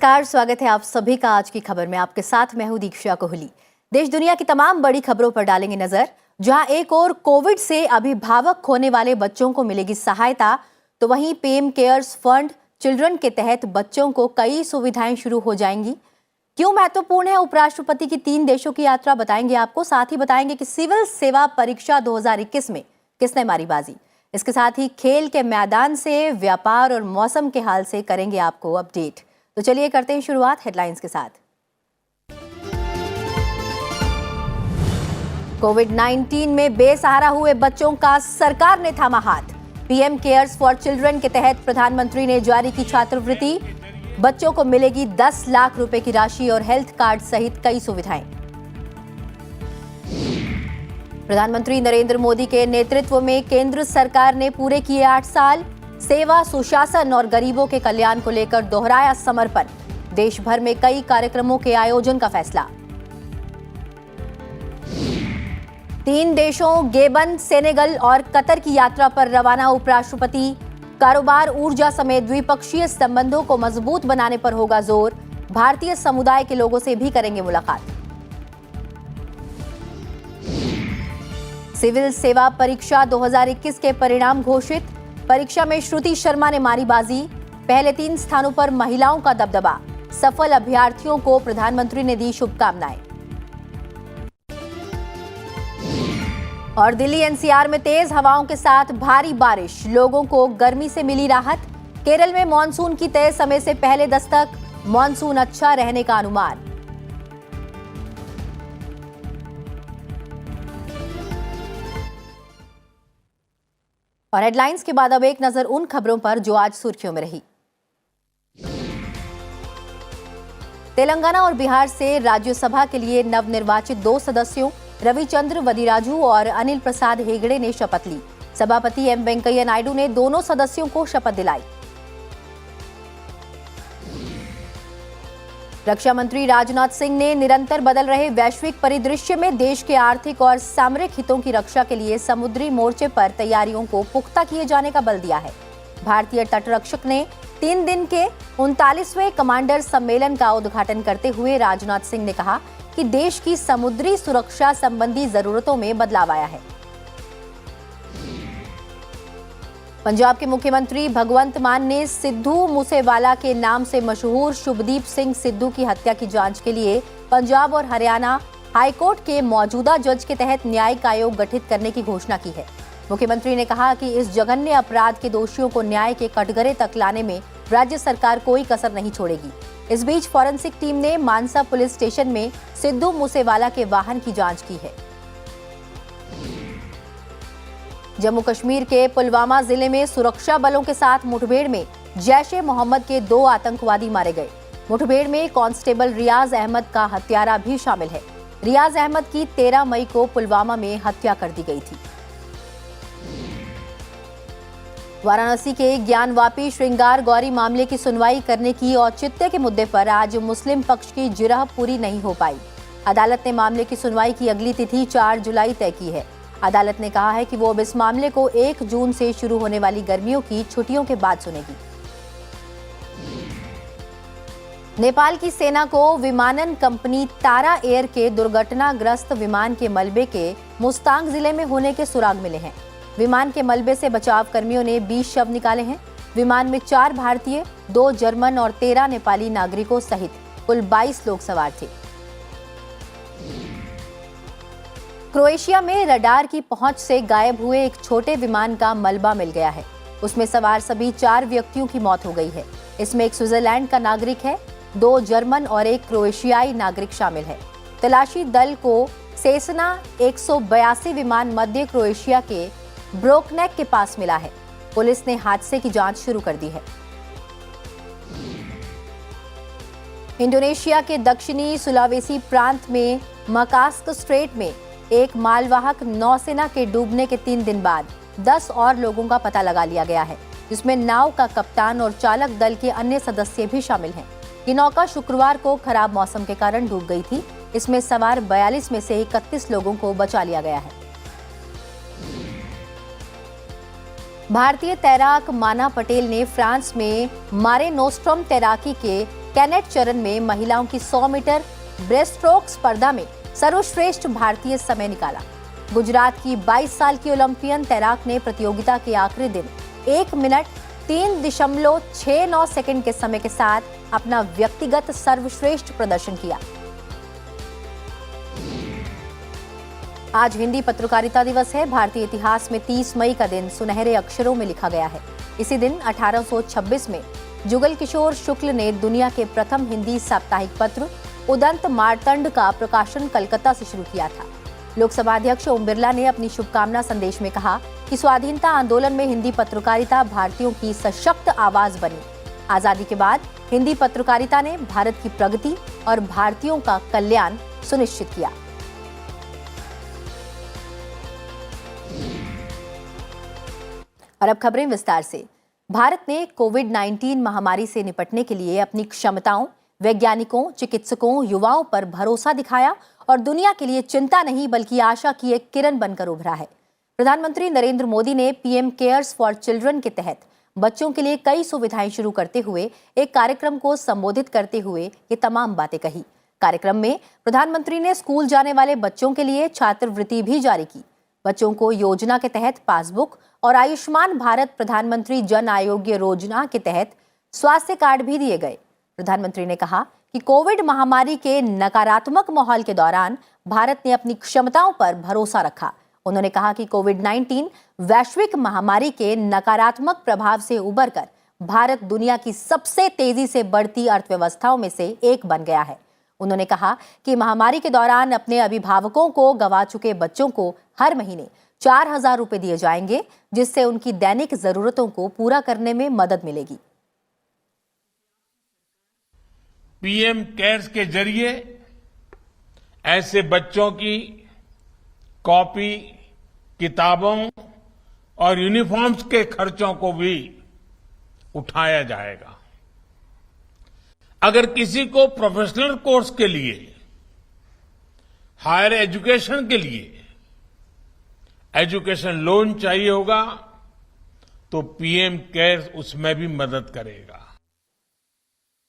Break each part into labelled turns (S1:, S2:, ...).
S1: नमस्कार, स्वागत है आप सभी का आज की खबर में। आपके साथ मैं हूं दीक्षा कोहली। देश दुनिया की तमाम बड़ी खबरों पर डालेंगे नजर। जहां एक और कोविड से अभिभावक खोने वाले बच्चों को मिलेगी सहायता, तो वहीं पीएम केयर्स फंड चिल्ड्रन के तहत बच्चों को कई सुविधाएं शुरू हो जाएंगी। क्यों महत्वपूर्ण है उपराष्ट्रपति की 3 देशों की यात्रा, बताएंगे आपको। साथ ही बताएंगे कि सिविल सेवा परीक्षा 2021 में किसने मारी बाजी। इसके साथ ही खेल के मैदान से, व्यापार और मौसम के हाल से करेंगे आपको अपडेट। तो चलिए करते हैं शुरुआत हेडलाइंस के साथ। कोविड-19 में बेसहारा हुए बच्चों का सरकार ने थामा हाथ। पीएम केयर्स फॉर चिल्ड्रन के तहत प्रधानमंत्री ने जारी की छात्रवृत्ति। बच्चों को मिलेगी 10 लाख रुपए की राशि और हेल्थ कार्ड सहित कई सुविधाएं। प्रधानमंत्री नरेंद्र मोदी के नेतृत्व में केंद्र सरकार ने पूरे किए 8 साल। सेवा, सुशासन और गरीबों के कल्याण को लेकर दोहराया समर्पण। देश भर में कई कार्यक्रमों के आयोजन का फैसला। 3 देशों गेबन, सेनेगल और कतर की यात्रा पर रवाना उपराष्ट्रपति। कारोबार, ऊर्जा समेत द्विपक्षीय संबंधों को मजबूत बनाने पर होगा जोर। भारतीय समुदाय के लोगों से भी करेंगे मुलाकात। सिविल सेवा परीक्षा 2021 के परिणाम घोषित। परीक्षा में श्रुति शर्मा ने मारी बाजी। पहले 3 स्थानों पर महिलाओं का दबदबा। सफल अभ्यर्थियों को प्रधानमंत्री ने दी शुभकामनाएं। और दिल्ली एनसीआर में तेज हवाओं के साथ भारी बारिश, लोगों को गर्मी से मिली राहत। केरल में मॉनसून की तय समय से पहले दस्तक, मॉनसून अच्छा रहने का अनुमान। और हेडलाइंस के बाद अब एक नजर उन खबरों पर जो आज सुर्खियों में रही। तेलंगाना और बिहार से राज्यसभा के लिए नवनिर्वाचित 2 सदस्यों रविचंद्र वदिराजू और अनिल प्रसाद हेगड़े ने शपथ ली। सभापति एम वेंकैया नायडू ने दोनों सदस्यों को शपथ दिलाई। रक्षा मंत्री राजनाथ सिंह ने निरंतर बदल रहे वैश्विक परिदृश्य में देश के आर्थिक और सामरिक हितों की रक्षा के लिए समुद्री मोर्चे पर तैयारियों को पुख्ता किए जाने का बल दिया है। भारतीय तटरक्षक ने 3 दिन के 39वें कमांडर सम्मेलन का उद्घाटन करते हुए राजनाथ सिंह ने कहा कि देश की समुद्री सुरक्षा संबंधी जरूरतों में बदलाव आया है। पंजाब के मुख्यमंत्री भगवंत मान ने सिद्धू मूसेवाला के नाम से मशहूर शुभदीप सिंह सिद्धू की हत्या की जांच के लिए पंजाब और हरियाणा हाईकोर्ट के मौजूदा जज के तहत न्यायिक आयोग गठित करने की घोषणा की है। मुख्यमंत्री ने कहा कि इस जघन्य अपराध के दोषियों को न्याय के कटघरे तक लाने में राज्य सरकार कोई कसर नहीं छोड़ेगी। इस बीच फॉरेंसिक टीम ने मानसा पुलिस स्टेशन में सिद्धू मूसेवाला के वाहन की जांच की है। जम्मू कश्मीर के पुलवामा जिले में सुरक्षा बलों के साथ मुठभेड़ में जैश-ए मोहम्मद के 2 आतंकवादी मारे गए। मुठभेड़ में कांस्टेबल रियाज अहमद का हत्यारा भी शामिल है। रियाज अहमद की 13 मई को पुलवामा में हत्या कर दी गई थी। वाराणसी के ज्ञानवापी श्रृंगार गौरी मामले की सुनवाई करने की औचित्य के मुद्दे पर आज मुस्लिम पक्ष की जिरह पूरी नहीं हो पाई। अदालत ने मामले की सुनवाई की अगली तिथि 4 जुलाई तय की है। अदालत ने कहा है कि वो अब इस मामले को 1 जून से शुरू होने वाली गर्मियों की छुट्टियों के बाद सुनेगी। नेपाल की सेना को विमानन कंपनी तारा एयर के दुर्घटनाग्रस्त विमान के मलबे के मुस्तांग जिले में होने के सुराग मिले हैं। विमान के मलबे से बचाव कर्मियों ने 20 शव निकाले हैं। विमान में 4 भारतीय, 2 जर्मन और 13 नेपाली नागरिकों सहित कुल 22 लोग सवार थे। क्रोएशिया में रडार की पहुंच से गायब हुए एक छोटे विमान का मलबा मिल गया है। उसमें सवार सभी 4 व्यक्तियों की मौत हो गई है। इसमें एक स्विट्जरलैंड का नागरिक है, 2 जर्मन और एक क्रोएशियाई नागरिक शामिल है। तलाशी दल को सेसना 182 विमान मध्य क्रोएशिया के ब्रोकनेक के पास मिला है। पुलिस ने हादसे की जांच शुरू कर दी है। इंडोनेशिया के दक्षिणी सुलावेसी प्रांत में मकास्क स्ट्रेट में एक मालवाहक नौसेना के डूबने के 3 दिन बाद 10 और लोगों का पता लगा लिया गया है, जिसमें नाव का कप्तान और चालक दल के अन्य सदस्य भी शामिल हैं। ये नौका शुक्रवार को खराब मौसम के कारण डूब गई थी। इसमें सवार 42 में से 31 लोगों को बचा लिया गया है। भारतीय तैराक माना पटेल ने फ्रांस में मारे नोस्ट्रम तैराकी के कैडेट चरण में महिलाओं की 100 मीटर ब्रेस्टस्ट्रोक स्पर्धा में सर्वश्रेष्ठ भारतीय समय निकाला। गुजरात की 22 साल की ओलंपियन तैराक ने प्रतियोगिता के आखिरी दिन 1 मिनट 3.69 सेकंड के समय के साथ अपना व्यक्तिगत सर्वश्रेष्ठ प्रदर्शन किया। आज हिंदी पत्रकारिता दिवस है। भारतीय इतिहास में 30 मई का दिन सुनहरे अक्षरों में लिखा गया है। इसी दिन 1826 में जुगल किशोर शुक्ल ने दुनिया के प्रथम हिंदी साप्ताहिक पत्र उदंत मार्तंड का प्रकाशन कलकत्ता से शुरू किया था। लोकसभा अध्यक्ष ओम बिरला ने अपनी शुभकामना संदेश में कहा कि स्वाधीनता आंदोलन में हिंदी पत्रकारिता भारतीयों की सशक्त आवाज बनी। आजादी के बाद हिंदी पत्रकारिता ने भारत की प्रगति और भारतीयों का कल्याण सुनिश्चित किया। और अब खबरें विस्तार से। भारत ने कोविड-19 महामारी से निपटने के लिए अपनी क्षमताओं, वैज्ञानिकों, चिकित्सकों, युवाओं पर भरोसा दिखाया और दुनिया के लिए चिंता नहीं बल्कि आशा की एक किरण बनकर उभरा है। प्रधानमंत्री नरेंद्र मोदी ने पीएम केयर्स फॉर चिल्ड्रन के तहत बच्चों के लिए कई सुविधाएं शुरू करते हुए एक कार्यक्रम को संबोधित करते हुए ये तमाम बातें कही। कार्यक्रम में प्रधानमंत्री ने स्कूल जाने वाले बच्चों के लिए छात्रवृत्ति भी जारी की। बच्चों को योजना के तहत पासबुक और आयुष्मान भारत प्रधानमंत्री जन आरोग्य योजना के तहत स्वास्थ्य कार्ड भी दिए गए। प्रधानमंत्री ने कहा कि कोविड महामारी के नकारात्मक माहौल के दौरान भारत ने अपनी क्षमताओं पर भरोसा रखा। उन्होंने कहा कि कोविड-19 वैश्विक महामारी के नकारात्मक प्रभाव से उबरकर भारत दुनिया की सबसे तेजी से बढ़ती अर्थव्यवस्थाओं में से एक बन गया है। उन्होंने कहा कि महामारी के दौरान अपने अभिभावकों को गंवा चुके बच्चों को हर महीने 4,000 रुपए दिए जाएंगे, जिससे उनकी दैनिक जरूरतों को पूरा करने में मदद मिलेगी।
S2: पीएम केयर्स के जरिए ऐसे बच्चों की कॉपी, किताबों और यूनिफॉर्म्स के खर्चों को भी उठाया जाएगा। अगर किसी को प्रोफेशनल कोर्स के लिए, हायर एजुकेशन के लिए एजुकेशन लोन चाहिए होगा तो पीएम केयर्स उसमें भी मदद करेगा।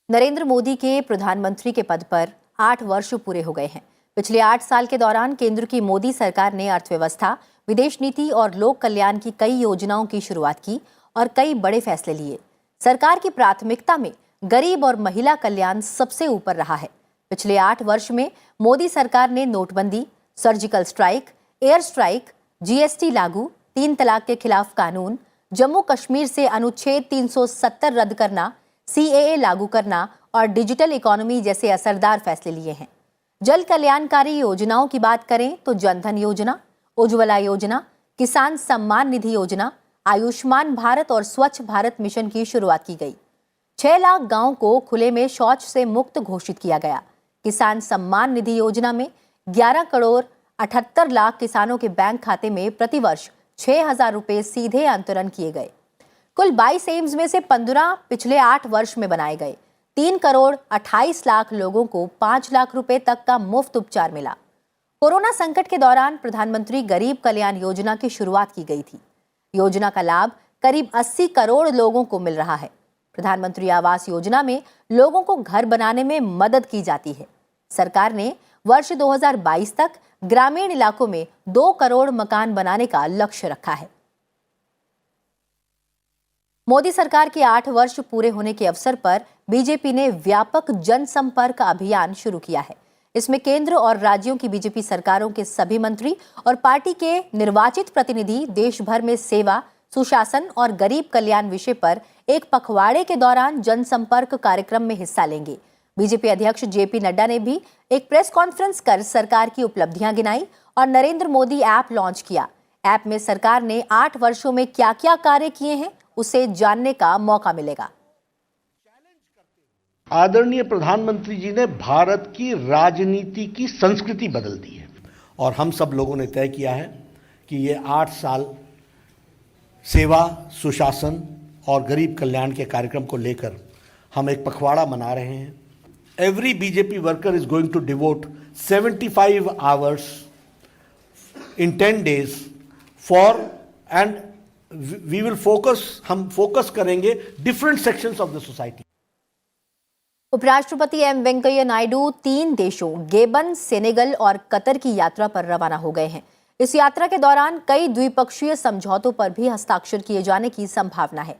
S1: नरेंद्र मोदी के प्रधानमंत्री के पद पर 8 वर्ष पूरे हो गए हैं। पिछले 8 साल के दौरान केंद्र की मोदी सरकार ने अर्थव्यवस्था, विदेश नीति और लोक कल्याण की कई योजनाओं की शुरुआत की और कई बड़े फैसले लिए। सरकार की प्राथमिकता में गरीब और महिला कल्याण सबसे ऊपर रहा है। पिछले 8 वर्ष में मोदी सरकार ने नोटबंदी, surgical strike, air strike, GST लागू, 3 तलाक के खिलाफ कानून, जम्मू कश्मीर से अनुच्छेद 370 रद्द करना, सीएए लागू करना और डिजिटल इकोनॉमी जैसे असरदार फैसले लिए हैं। जल कल्याणकारी योजनाओं की बात करें तो जनधन योजना, उज्ज्वला योजना, किसान सम्मान निधि योजना, आयुष्मान भारत और स्वच्छ भारत मिशन की शुरुआत की गई। 6 लाख गांवों को खुले में शौच से मुक्त घोषित किया गया। किसान सम्मान निधि योजना में 11 करोड़ 78 लाख किसानों के बैंक खाते में प्रतिवर्ष 6,000 रुपए सीधे अंतरण किए गए। कुल 22 एम्स में से 15 पिछले 8 वर्ष में बनाए गए। 3 करोड़ 28 लाख लोगों को 5 लाख रुपए तक का मुफ्त उपचार मिला। कोरोना संकट के दौरान प्रधानमंत्री गरीब कल्याण योजना की शुरुआत की गई थी। योजना का लाभ करीब 80 करोड़ लोगों को मिल रहा है। प्रधानमंत्री आवास योजना में लोगों को घर बनाने में मदद की जाती है। सरकार ने वर्ष 2022 तक ग्रामीण इलाकों में 2 करोड़ मकान बनाने का लक्ष्य रखा है। मोदी सरकार के 8 वर्ष पूरे होने के अवसर पर बीजेपी ने व्यापक जनसंपर्क अभियान शुरू किया है। इसमें केंद्र और राज्यों की बीजेपी सरकारों के सभी मंत्री और पार्टी के निर्वाचित प्रतिनिधि देश भर में सेवा, सुशासन और गरीब कल्याण विषय पर एक पखवाड़े के दौरान जनसंपर्क कार्यक्रम में हिस्सा लेंगे। बीजेपी अध्यक्ष जेपी नड्डा ने भी एक प्रेस कॉन्फ्रेंस कर सरकार की उपलब्धियां गिनाई और नरेंद्र मोदी ऐप लॉन्च किया। ऐप में सरकार ने 8 वर्षों में क्या क्या कार्य किए हैं उसे जानने का मौका मिलेगा।
S3: आदरणीय प्रधानमंत्री जी ने भारत की राजनीति की संस्कृति बदल दी है और हम सब लोगों ने तय किया है कि ये 8 साल सेवा, सुशासन और गरीब कल्याण के कार्यक्रम को लेकर हम एक पखवाड़ा मना रहे हैं। Every BJP worker is going to devote 75 hours in 10 days for and we will focus, हम फोकस करेंगे different sections of the society.
S1: उपराष्ट्रपति एम वेंकैया नायडू 3 देशों गेबन, सेनेगल और कतर की यात्रा पर रवाना हो गए हैं। इस यात्रा के दौरान कई द्विपक्षीय समझौतों पर भी हस्ताक्षर किए जाने की संभावना है।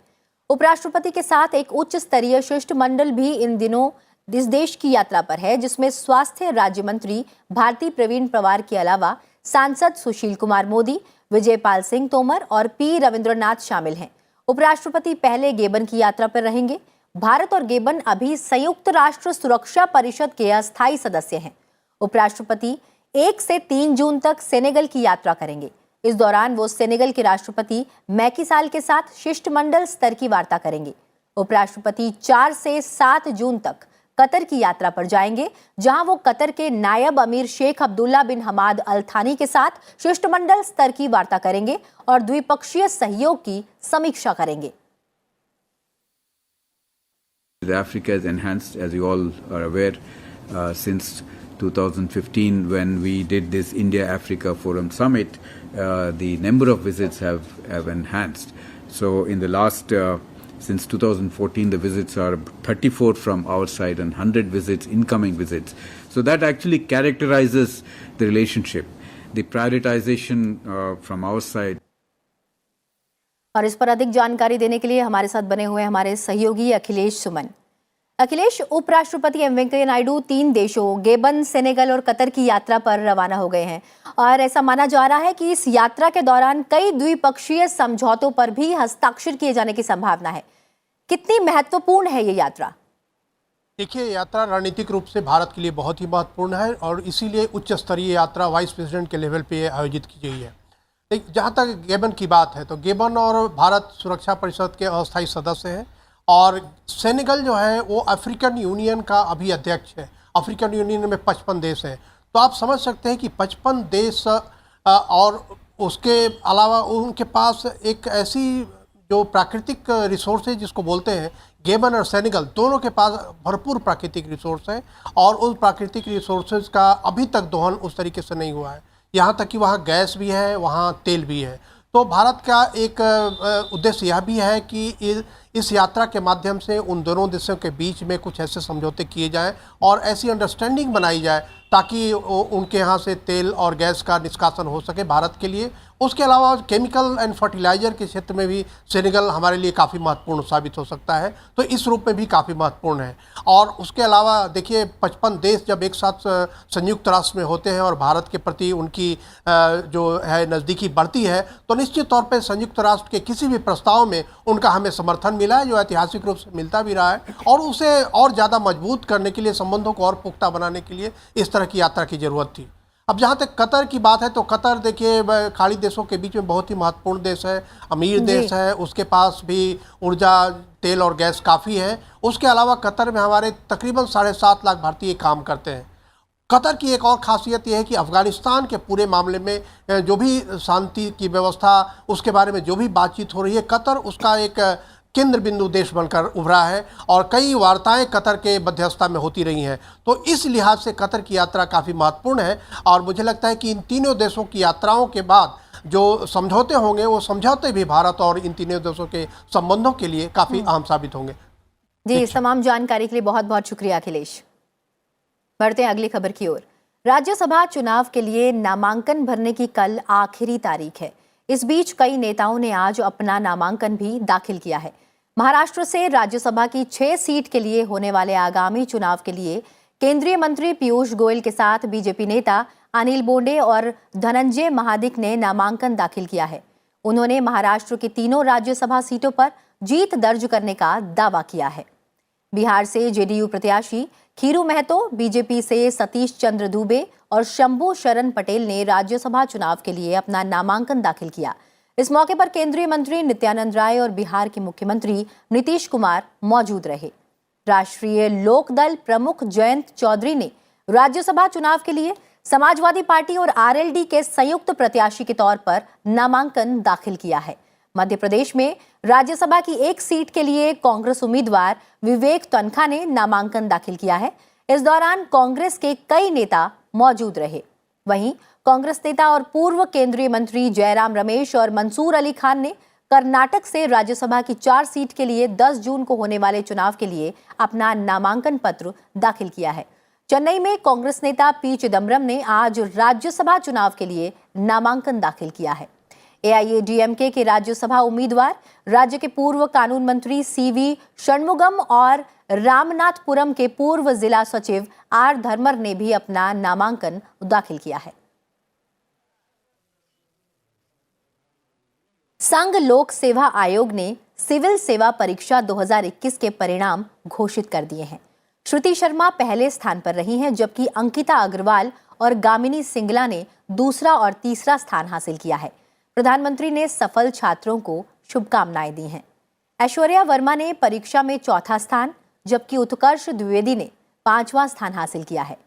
S1: उपराष्ट्रपति के साथ एक उच्च स्तरीय शिष्टमंडल भी इन दिनों इस देश की यात्रा पर है, जिसमें स्वास्थ्य राज्य मंत्री भारती प्रवीण पवार के अलावा सांसद सुशील कुमार मोदी, विजय पाल सिंह तोमर और पी रविंद्रनाथ शामिल हैं। उपराष्ट्रपति पहले गेबन की यात्रा पर रहेंगे। भारत और गेबन अभी संयुक्त राष्ट्र सुरक्षा परिषद के अस्थायी सदस्य हैं। उपराष्ट्रपति 1 से 3 जून तक सेनेगल की यात्रा करेंगे। इस दौरान वो सेनेगल के राष्ट्रपति मैकी साल के साथ शिष्टमंडल स्तर की वार्ता करेंगे। उपराष्ट्रपति 4 से 7 जून तक कतर की यात्रा पर जाएंगे, जहां वो कतर के नायब अमीर शेख अब्दुल्ला बिन हमाद अल थानी के साथ शिष्टमंडल स्तर की वार्ता करेंगे और द्विपक्षीय सहयोग की समीक्षा करेंगे।
S4: Africa has enhanced, as you all are aware, since 2015 when we did this India-Africa Forum Summit. The number of visits have enhanced. So in the last, since 2014, the visits are 34 from our side and 100 visits, incoming visits. So that actually characterizes the relationship. The prioritization from our side.
S1: और इस पर अधिक जानकारी देने के लिए हमारे साथ बने हुए हमारे सहयोगी अखिलेश सुमन। अखिलेश, उपराष्ट्रपति एम वेंकैया नायडू 3 देशों गेबन, सेनेगल और कतर की यात्रा पर रवाना हो गए हैं और ऐसा माना जा रहा है कि इस यात्रा के दौरान कई द्विपक्षीय समझौतों पर भी हस्ताक्षर किए जाने की संभावना है। कितनी महत्वपूर्ण है ये यात्रा?
S5: देखिए, यात्रा रणनीतिक रूप से भारत के लिए बहुत ही महत्वपूर्ण है और इसीलिए उच्च स्तरीय यात्रा वाइस प्रेसिडेंट के लेवल पे आयोजित की गई है। जहाँ तक गेबन की बात है तो गेबन और भारत सुरक्षा परिषद के अस्थायी सदस्य हैं और सेनेगल जो है वो अफ्रीकन यूनियन का अभी अध्यक्ष है। अफ्रीकन यूनियन में 55 देश हैं, तो आप समझ सकते हैं कि 55 देश और उसके अलावा उनके पास एक ऐसी जो प्राकृतिक रिसोर्सेज जिसको बोलते हैं, गेबन और सेनेगल दोनों के पास भरपूर प्राकृतिक रिसोर्स हैं और उन प्राकृतिक रिसोर्सेज का अभी तक दोहन उस तरीके से नहीं हुआ है। यहाँ तक कि वहाँ गैस भी है, वहाँ तेल भी है। तो भारत का एक उद्देश्य यह भी है कि इस यात्रा के माध्यम से उन दोनों देशों के बीच में कुछ ऐसे समझौते किए जाएं और ऐसी अंडरस्टैंडिंग बनाई जाए ताकि उनके यहाँ से तेल और गैस का निष्कासन हो सके भारत के लिए। उसके अलावा केमिकल एंड फर्टिलाइज़र के क्षेत्र में भी सेनेगल हमारे लिए काफ़ी महत्वपूर्ण साबित हो सकता है, तो इस रूप में भी काफ़ी महत्वपूर्ण है। और उसके अलावा देखिए, 55 देश जब एक साथ संयुक्त राष्ट्र में होते हैं और भारत के प्रति उनकी जो है नज़दीकी बढ़ती है, तो निश्चित तौर पर संयुक्त राष्ट्र के किसी भी प्रस्ताव में उनका हमें समर्थन मिला है, जो ऐतिहासिक रूप से मिलता भी रहा है, और उसे और ज़्यादा मजबूत करने के लिए, संबंधों को और पुख्ता बनाने के लिए इस तरह की यात्रा की ज़रूरत थी। अब जहाँ तक कतर की बात है तो कतर देखिए खाड़ी देशों के बीच में बहुत ही महत्वपूर्ण देश है, अमीर देश है, उसके पास भी ऊर्जा, तेल और गैस काफ़ी है। उसके अलावा कतर में हमारे तकरीबन 7.5 लाख भारतीय काम करते हैं। कतर की एक और खासियत यह है कि अफ़गानिस्तान के पूरे मामले में जो भी शांति की व्यवस्था, उसके बारे में जो भी बातचीत हो रही है, कतर उसका एक केंद्र बिंदु देश बनकर उभरा है और कई वार्ताएं कतर के मध्यस्थता में होती रही हैं। तो इस लिहाज से कतर की यात्रा काफ़ी महत्वपूर्ण है और मुझे लगता है कि इन तीनों देशों की यात्राओं के बाद जो समझौते होंगे, वो समझौते भी भारत और इन तीनों देशों के संबंधों के लिए काफ़ी अहम साबित होंगे।
S1: जी, इस तमाम जानकारी के लिए बहुत बहुत शुक्रिया अखिलेश। बढ़ते हैं अगली खबर की ओर। राज्यसभा चुनाव के लिए नामांकन भरने की कल आखिरी तारीख है। इस बीच कई नेताओं ने आज अपना नामांकन भी दाखिल किया है। महाराष्ट्र से राज्यसभा की 6 सीट के लिए होने वाले आगामी चुनाव के लिए केंद्रीय मंत्री पीयूष गोयल के साथ बीजेपी नेता अनिल बोंडे और धनंजय महाडिक ने नामांकन दाखिल किया है। उन्होंने महाराष्ट्र की तीनों राज्यसभा सीटों पर जीत दर्ज करने का दावा किया है। बिहार से जेडीयू प्रत्याशी खीरू महतो, बीजेपी से सतीश चंद्र दुबे और शंभू शरण पटेल ने राज्यसभा चुनाव के लिए अपना नामांकन दाखिल किया। इस मौके पर केंद्रीय मंत्री नित्यानंद राय और बिहार के मुख्यमंत्री नीतीश कुमार मौजूद रहे। राष्ट्रीय लोकदल प्रमुख जयंत चौधरी ने राज्यसभा चुनाव के लिए समाजवादी पार्टी और आरएलडी के संयुक्त प्रत्याशी के तौर पर नामांकन दाखिल किया है। मध्य प्रदेश में राज्यसभा की 1 सीट के लिए कांग्रेस उम्मीदवार विवेक तन्खा ने नामांकन दाखिल किया है। इस दौरान कांग्रेस के कई नेता मौजूद रहे। वहीं कांग्रेस नेता और पूर्व केंद्रीय मंत्री जयराम रमेश और मंसूर अली खान ने कर्नाटक से राज्यसभा की 4 सीट के लिए 10 जून को होने वाले चुनाव के लिए अपना नामांकन पत्र दाखिल किया है। चेन्नई में कांग्रेस नेता पी चिदम्बरम ने आज राज्यसभा चुनाव के लिए नामांकन दाखिल किया है। एआईएडीएमके के राज्यसभा उम्मीदवार राज्य के पूर्व कानून मंत्री सीवी षणमुगम और रामनाथपुरम के पूर्व जिला सचिव आर धर्मर ने भी अपना नामांकन दाखिल किया है। संघ लोक सेवा आयोग ने सिविल सेवा परीक्षा 2021 के परिणाम घोषित कर दिए हैं। श्रुति शर्मा पहले स्थान पर रही हैं, जबकि अंकिता अग्रवाल और गामिनी सिंगला ने दूसरा और तीसरा स्थान हासिल किया है। प्रधानमंत्री ने सफल छात्रों को शुभकामनाएं दी हैं। ऐश्वर्या वर्मा ने परीक्षा में चौथा स्थान, जबकि उत्कर्ष द्विवेदी ने 5वां स्थान हासिल किया है।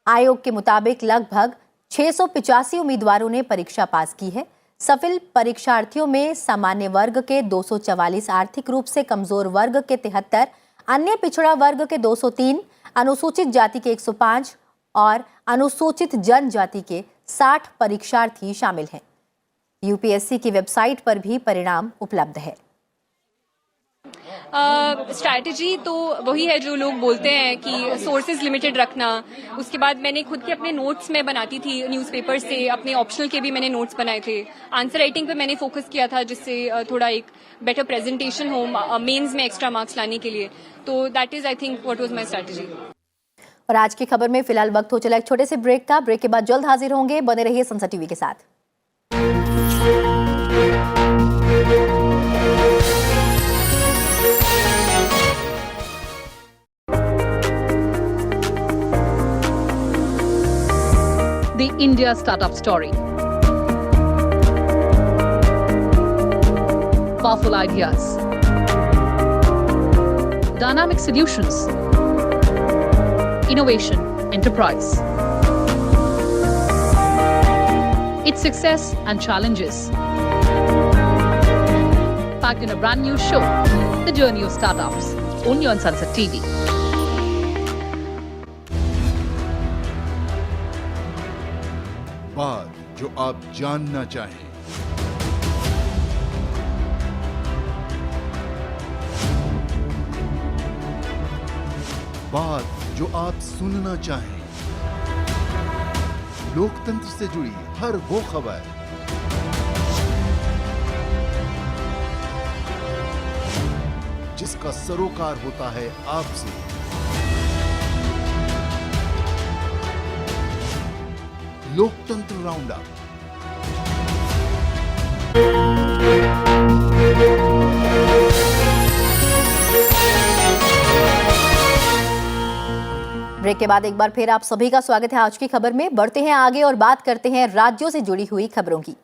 S1: आयोग के मुताबिक लगभग 685 उम्मीदवारों ने परीक्षा पास की है। सफल परीक्षार्थियों में सामान्य वर्ग के 244, आर्थिक रूप से कमजोर वर्ग के 73, अन्य पिछड़ा वर्ग के 203, अनुसूचित जाति के 105 और अनुसूचित जनजाति के 60 परीक्षार्थी शामिल हैं। यूपीएससी की वेबसाइट पर भी परिणाम उपलब्ध है।
S6: स्ट्रैटेजी तो वही है जो लोग बोलते हैं कि सोर्सेज लिमिटेड रखना। उसके बाद मैंने खुद के अपने नोट्स में बनाती थी न्यूज़पेपर से, अपने ऑप्शनल के भी मैंने नोट्स बनाए थे। आंसर राइटिंग पे मैंने फोकस किया था, जिससे थोड़ा एक बेटर प्रेजेंटेशन हो मेंस में एक्स्ट्रा मार्क्स लाने के लिए। तो that is I think what was my strategy.
S1: और आज की खबर में फिलहाल वक्त हो चला एक छोटे से ब्रेक का। ब्रेक के बाद जल्द हाजिर होंगे। बने रहिए संसद टीवी के साथ।
S7: The India Startup Story. Powerful ideas. Dynamic solutions. Innovation, enterprise. Its success and challenges. Packed in a brand new show, The Journey of Startups, only on Sunset TV.
S8: बात जो आप जानना चाहें, बात जो आप सुनना चाहें, लोकतंत्र से जुड़ी हर वो खबर जिसका सरोकार होता है आपसे। लोकतंत्र राउंड अप।
S1: ब्रेक के बाद एक बार फिर आप सभी का स्वागत है आज की खबर में। बढ़ते हैं आगे और बात करते हैं राज्यों से जुड़ी हुई खबरों की।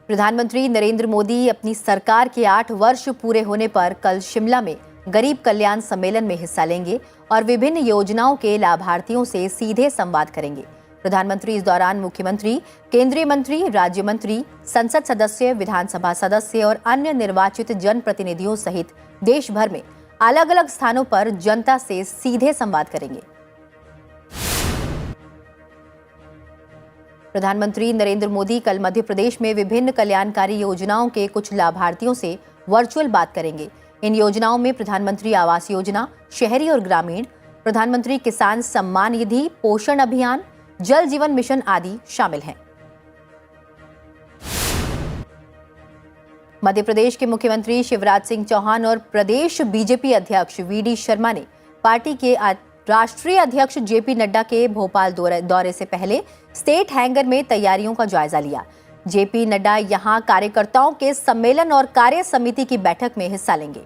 S1: प्रधानमंत्री नरेंद्र मोदी अपनी सरकार के 8 वर्ष पूरे होने पर कल शिमला में गरीब कल्याण सम्मेलन में हिस्सा लेंगे और विभिन्न योजनाओं के लाभार्थियों से सीधे संवाद करेंगे। प्रधानमंत्री इस दौरान मुख्यमंत्री, केंद्रीय मंत्री, राज्य मंत्री, संसद सदस्य, विधानसभा सदस्य और अन्य निर्वाचित जनप्रतिनिधियों सहित देश भर में अलग अलग स्थानों पर जनता से सीधे संवाद करेंगे। प्रधानमंत्री नरेंद्र मोदी कल मध्य प्रदेश में विभिन्न कल्याणकारी योजनाओं के कुछ लाभार्थियों से वर्चुअल बात करेंगे। इन योजनाओं में प्रधानमंत्री आवास योजना, शहरी और ग्रामीण, प्रधानमंत्री किसान सम्मान निधि, पोषण अभियान, जल जीवन मिशन आदि शामिल हैं। मध्य प्रदेश के मुख्यमंत्री शिवराज सिंह चौहान और प्रदेश बीजेपी अध्यक्ष वीडी शर्मा ने पार्टी के राष्ट्रीय अध्यक्ष जेपी नड्डा के भोपाल दौरे से पहले स्टेट हैंगर में तैयारियों का जायजा लिया। जेपी नड्डा यहां कार्यकर्ताओं के सम्मेलन और कार्य समिति की बैठक में हिस्सा लेंगे।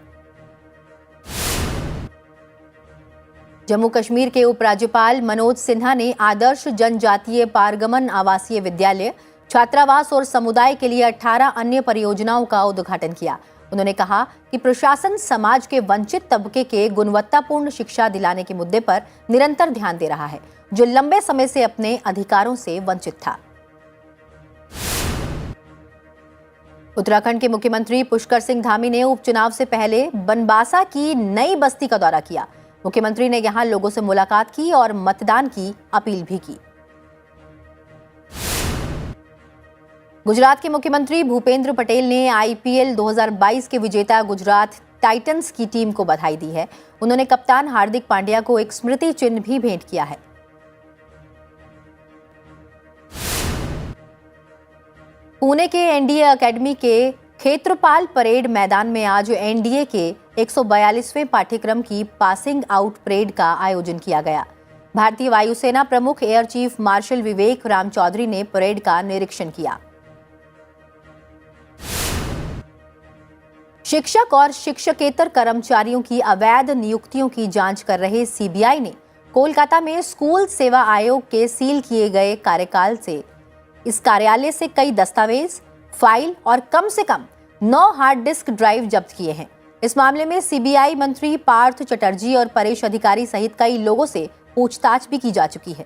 S1: जम्मू कश्मीर के उपराज्यपाल मनोज सिन्हा ने आदर्श जनजातीय पारगमन आवासीय विद्यालय, छात्रावास और समुदाय के लिए 18 अन्य परियोजनाओं का उद्घाटन किया। उन्होंने कहा कि प्रशासन समाज के वंचित तबके के गुणवत्तापूर्ण शिक्षा दिलाने के मुद्दे पर निरंतर ध्यान दे रहा है, जो लंबे समय से अपने अधिकारों से वंचित था। उत्तराखंड के मुख्यमंत्री पुष्कर सिंह धामी ने उपचुनाव से पहले बनबासा की नई बस्ती का दौरा किया। मुख्यमंत्री ने यहां लोगों से मुलाकात की और मतदान की अपील भी की। गुजरात के मुख्यमंत्री भूपेंद्र पटेल ने आईपीएल 2022 के विजेता गुजरात टाइटंस की टीम को बधाई दी है। उन्होंने कप्तान हार्दिक पांड्या को एक स्मृति चिन्ह भी भेंट किया है। पुणे के एनडीए एकेडमी के क्षेत्रपाल परेड मैदान में आज एनडीए के 142वें पाठ्यक्रम की पासिंग आउट परेड का आयोजन किया गया। भारतीय वायुसेना प्रमुख एयर चीफ मार्शल विवेक राम चौधरी ने परेड का निरीक्षण किया। शिक्षक और शिक्षकेतर कर्मचारियों की अवैध नियुक्तियों की जांच कर रहे सीबीआई ने कोलकाता में स्कूल सेवा आयोग के सील किए गए कार्यकाल से इस कार्यालय से कई दस्तावेज, फाइल और कम से कम 9 हार्ड डिस्क ड्राइव जब्त किए हैं। इस मामले में सीबीआई मंत्री पार्थ चटर्जी और परेश अधिकारी सहित कई लोगों से पूछताछ भी की जा चुकी है।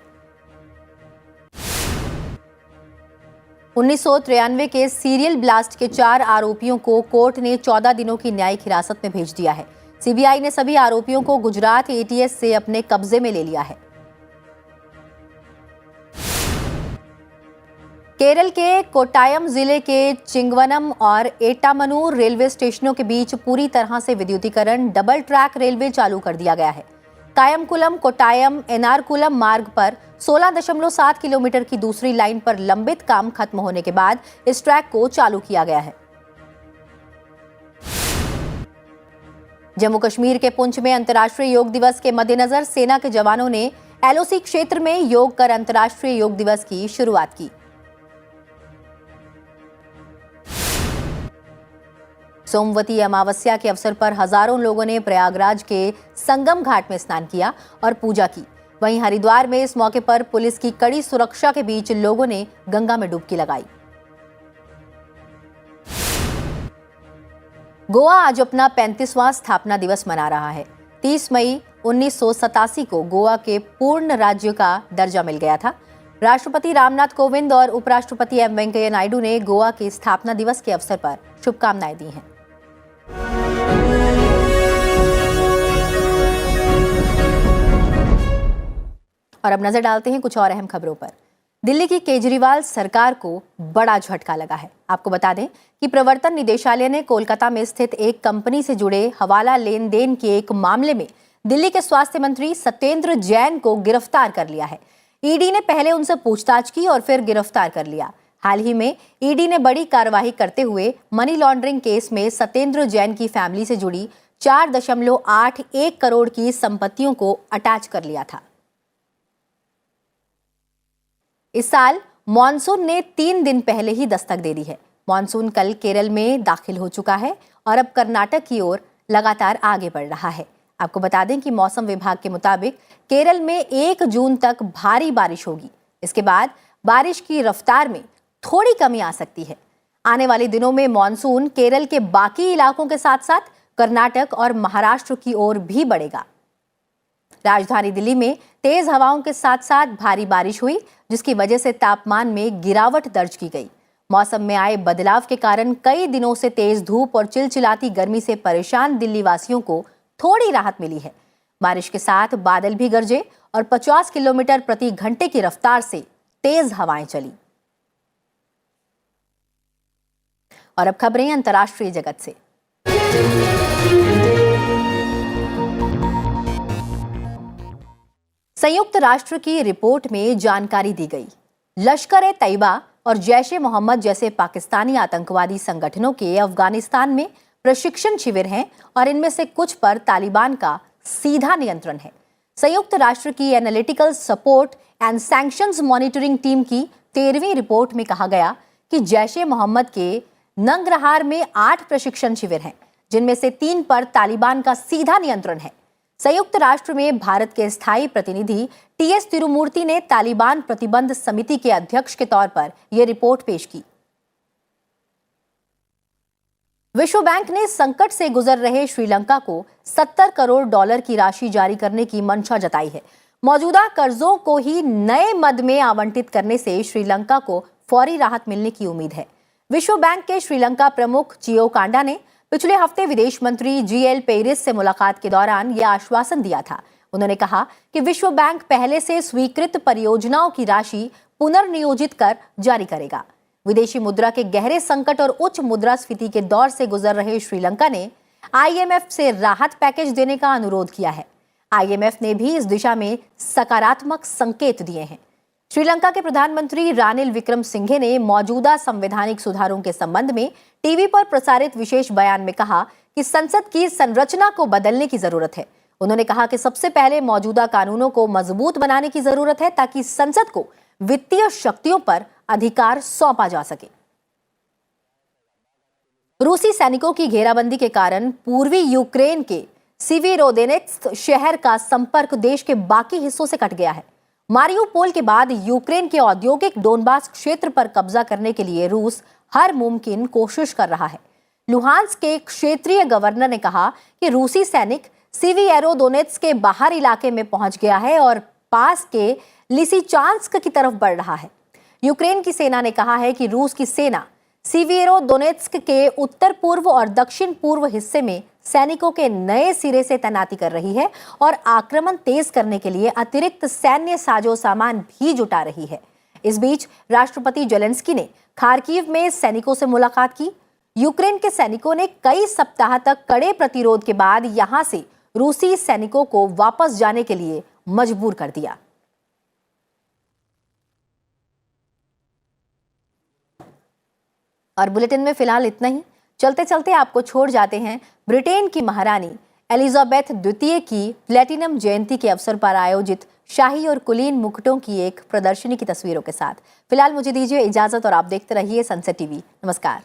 S1: 1993 के सीरियल ब्लास्ट के 4 आरोपियों को कोर्ट ने 14 दिनों की न्यायिक हिरासत में भेज दिया है। सीबीआई ने सभी आरोपियों को गुजरात एटीएस से अपने कब्जे में ले लिया है। केरल के कोट्टायम जिले के चिंगवनम और एटामनूर रेलवे स्टेशनों के बीच पूरी तरह से विद्युतीकरण डबल ट्रैक रेलवे चालू कर दिया गया है। कायमकुलम कोट्टायम एनारकुलम मार्ग पर 16.7 किलोमीटर की दूसरी लाइन पर लंबित काम खत्म होने के बाद इस ट्रैक को चालू किया गया है। जम्मू कश्मीर के पुंछ में अंतर्राष्ट्रीय योग दिवस के मद्देनजर सेना के जवानों ने एलओसी क्षेत्र में योग कर अंतर्राष्ट्रीय योग दिवस की शुरुआत की। सोमवती अमावस्या के अवसर पर हजारों लोगों ने प्रयागराज के संगम घाट में स्नान किया और पूजा की। वहीं हरिद्वार में इस मौके पर पुलिस की कड़ी सुरक्षा के बीच लोगों ने गंगा में डुबकी लगाई। गोवा आज अपना 35वां स्थापना दिवस मना रहा है। 30 मई 1987 को गोवा के पूर्ण राज्य का दर्जा मिल गया था। राष्ट्रपति रामनाथ कोविंद और उपराष्ट्रपति एम वेंकैया नायडू ने गोवा के स्थापना दिवस के अवसर पर शुभकामनाएं दी हैं। और अब नजर डालते हैं कुछ और अहम खबरों पर। दिल्ली की केजरीवाल सरकार को बड़ा झटका लगा है। आपको बता दें कि प्रवर्तन निदेशालय ने कोलकाता में स्थित एक कंपनी से जुड़े हवाला लेन देन के एक मामले में दिल्ली के स्वास्थ्य मंत्री सत्येंद्र जैन को गिरफ्तार कर लिया है। ईडी ने पहले उनसे पूछताछ की और फिर गिरफ्तार कर लिया। हाल ही में ईडी ने बड़ी कार्रवाई करते हुए मनी लॉन्ड्रिंग केस में सत्येंद्र जैन की फैमिली से जुड़ी 4.81 करोड़ की संपत्तियों को अटैच कर लिया था। इस साल मॉनसून ने 3 दिन पहले ही दस्तक दे दी है। मॉनसून कल केरल में दाखिल हो चुका है और अब कर्नाटक की ओर लगातार आगे बढ़ रहा है। आपको बता दें कि मौसम विभाग के मुताबिक केरल में 1 जून तक भारी बारिश होगी। इसके बाद बारिश की रफ्तार में थोड़ी कमी आ सकती है। आने वाले दिनों में मॉनसून केरल के बाकी इलाकों के साथ साथ कर्नाटक और महाराष्ट्र की ओर भी बढ़ेगा। राजधानी दिल्ली में तेज हवाओं के साथ साथ भारी बारिश हुई, जिसकी वजह से तापमान में गिरावट दर्ज की गई। मौसम में आए बदलाव के कारण कई दिनों से तेज धूप और चिलचिलाती गर्मी से परेशान दिल्ली वासियों को थोड़ी राहत मिली है। बारिश के साथ बादल भी गरजे और 50 किलोमीटर प्रति घंटे की रफ्तार से तेज हवाएं चली। और अब खबरें अंतर्राष्ट्रीय जगत से। संयुक्त राष्ट्र की रिपोर्ट में जानकारी दी गई, लश्कर-ए-तैयबा और जैश-ए-मोहम्मद जैसे पाकिस्तानी आतंकवादी संगठनों के अफगानिस्तान में प्रशिक्षण शिविर हैं और इनमें से कुछ पर तालिबान का सीधा नियंत्रण है। संयुक्त राष्ट्र की analytical support and sanctions monitoring team की 13वीं रिपोर्ट में कहा गया कि जैश-ए-मोहम्मद के नंगरहार में 8 प्रशिक्षण शिविर हैं, जिनमें से 3 पर तालिबान का सीधा नियंत्रण है। संयुक्त राष्ट्र में भारत के स्थायी प्रतिनिधि टीएस तिरुमूर्ति ने तालिबान प्रतिबंध समिति के अध्यक्ष के तौर पर यह रिपोर्ट पेश की। विश्व बैंक ने संकट से गुजर रहे श्रीलंका को 70 करोड़ डॉलर की राशि जारी करने की मंशा जताई है। मौजूदा कर्जों को ही नए मद में आवंटित करने से श्रीलंका को फौरी राहत मिलने की उम्मीद है। विश्व बैंक के श्रीलंका प्रमुख चियो कांडा ने पिछले हफ्ते विदेश मंत्री जीएल पेरिस से मुलाकात के दौरान यह आश्वासन दिया था। उन्होंने कहा कि विश्व बैंक पहले से स्वीकृत परियोजनाओं की राशि पुनर्नियोजित कर जारी करेगा। विदेशी मुद्रा के गहरे संकट और उच्च मुद्रास्फीति के दौर से गुजर रहे श्रीलंका ने आईएमएफ से राहत पैकेज देने का अनुरोध किया है। आईएमएफ ने भी इस दिशा में सकारात्मक संकेत दिए हैं। श्रीलंका के प्रधानमंत्री रानिल विक्रमसिंघे ने मौजूदा संवैधानिक सुधारों के संबंध में टीवी पर प्रसारित विशेष बयान में कहा कि संसद की संरचना को बदलने की जरूरत है। उन्होंने कहा कि सबसे पहले मौजूदा कानूनों को मजबूत बनाने की जरूरत है ताकि संसद को वित्तीय शक्तियों पर अधिकार सौंपा जा सके। रूसी सैनिकों की घेराबंदी के कारण पूर्वी यूक्रेन के सीवेरोडोनेत्स्क शहर का संपर्क देश के बाकी हिस्सों से कट गया है। मारिउपोल के बाद यूक्रेन के औद्योगिक डोनबास क्षेत्र पर कब्जा करने के लिए रूस हर मुमकिन कोशिश कर रहा है। लुहांस्क के क्षेत्रीय गवर्नर ने कहा कि रूसी सैनिक सीवेरोडोनेत्स्क के बाहर इलाके में पहुंच गया है और पास के लिसिचांस्क की तरफ बढ़ रहा है। यूक्रेन की सेना ने कहा है कि रूस की सेना सीवेरोडोनेत्स्क के उत्तर पूर्व और दक्षिण पूर्व हिस्से में सैनिकों के नए सिरे से तैनाती कर रही है और आक्रमण तेज करने के लिए अतिरिक्त सैन्य साजो सामान भी जुटा रही है। इस बीच राष्ट्रपति जेलेंस्की ने खार्किव में सैनिकों से मुलाकात की। यूक्रेन के सैनिकों ने कई सप्ताह तक कड़े प्रतिरोध के बाद यहां से रूसी सैनिकों को वापस जाने के लिए मजबूर कर दिया। और बुलेटिन में फिलहाल इतना ही। चलते चलते आपको छोड़ जाते हैं ब्रिटेन की महारानी एलिजाबेथ द्वितीय की प्लेटिनम जयंती के अवसर पर आयोजित शाही और कुलीन मुकुटों की एक प्रदर्शनी की तस्वीरों के साथ। फिलहाल मुझे दीजिए इजाजत और आप देखते रहिए सनसेट टीवी। नमस्कार।